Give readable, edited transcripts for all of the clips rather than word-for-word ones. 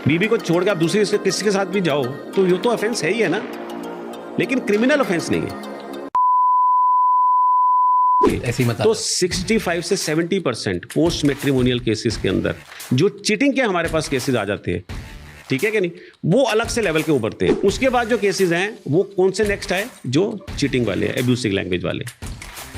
बीबी को छोड़ के आप दूसरी किसी के साथ भी जाओ तो ये तो ऑफेंस है ही है ना, लेकिन क्रिमिनल ऑफेंस नहीं है। ऐसी मत तो 65 से 70% पोस्ट मैट्रिमोनियल केसेस के अंदर जो चीटिंग के हमारे पास केसेस आ जाते हैं, ठीक है कि नहीं, वो अलग से लेवल के उभरते हैं। उसके बाद जो केसेस हैं वो कौन से नेक्स्ट आए, जो चीटिंग वाले हैं, एब्यूसिव लैंग्वेज वाले,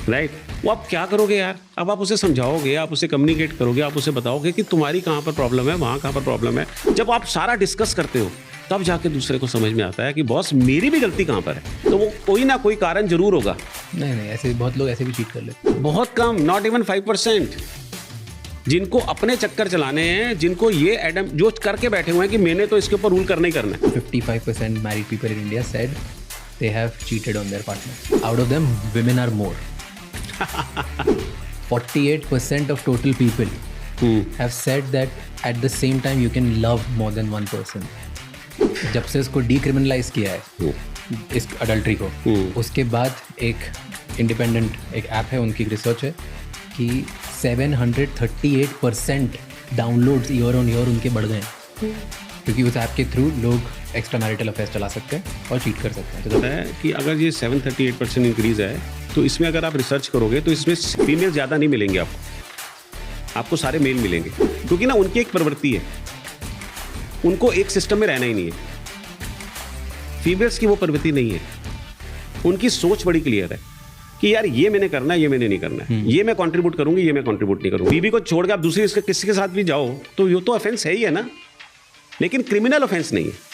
राइट। वो आप क्या करोगे यार, अब आप उसे समझाओगे, आप उसे कम्युनिकेट करोगे, आप उसे बताओगे कि तुम्हारी कहाँ पर प्रॉब्लम है, वहाँ कहाँ पर प्रॉब्लम है। जब आप सारा डिस्कस करते हो तब जाके दूसरे को समझ में आता है कि बॉस मेरी भी गलती कहाँ पर है। तो वो कोई ना कोई कारण जरूर होगा। नहीं, ऐसे बहुत लोग ऐसे भी चीट कर लेते हैं। बहुत कम, नॉट इवन 5%, जिनको अपने चक्कर चलाने हैं, जिनको ये एडम जो करके बैठे हुए हैं कि मैंने तो इसके ऊपर रूल करना ही करना है। 55% married people in India said they have cheated on their partner. Out of them, women are more. 48% of total people have said that at the same time you can love more than one person. जब से इसको decriminalise किया है इस adultery को, उसके बाद एक इंडिपेंडेंट एक ऐप है, उनकी रिसर्च है कि 738% डाउनलोड्स ईयर ऑन ईयर उनके बढ़ गए हैं, क्योंकि उस ऐप के थ्रू लोग एक्स्ट्रा मैरिटल अफेयर्स चला सकते हैं और चीट कर सकते हैं। तो है कि अगर ये 738% इंक्रीज है तो इसमें अगर आप रिसर्च करोगे तो इसमें फीमेल ज़्यादा नहीं मिलेंगे आपको सारे मेल मिलेंगे, क्योंकि ना उनकी एक प्रवृत्ति है, उनको एक सिस्टम में रहना ही नहीं है। फीमेल्स की वो प्रवृत्ति नहीं है, उनकी सोच बड़ी क्लियर है कि यार ये मैंने करना है, ये मैंने नहीं करना है, ये मैं कंट्रीब्यूट करूंगी, ये मैं कंट्रीब्यूट नहीं करूंगी। बीबी को छोड़ के आप दूसरी किसी के साथ भी जाओ तो ये तो ऑफेंस है ही है ना, लेकिन क्रिमिनल ऑफेंस नहीं है।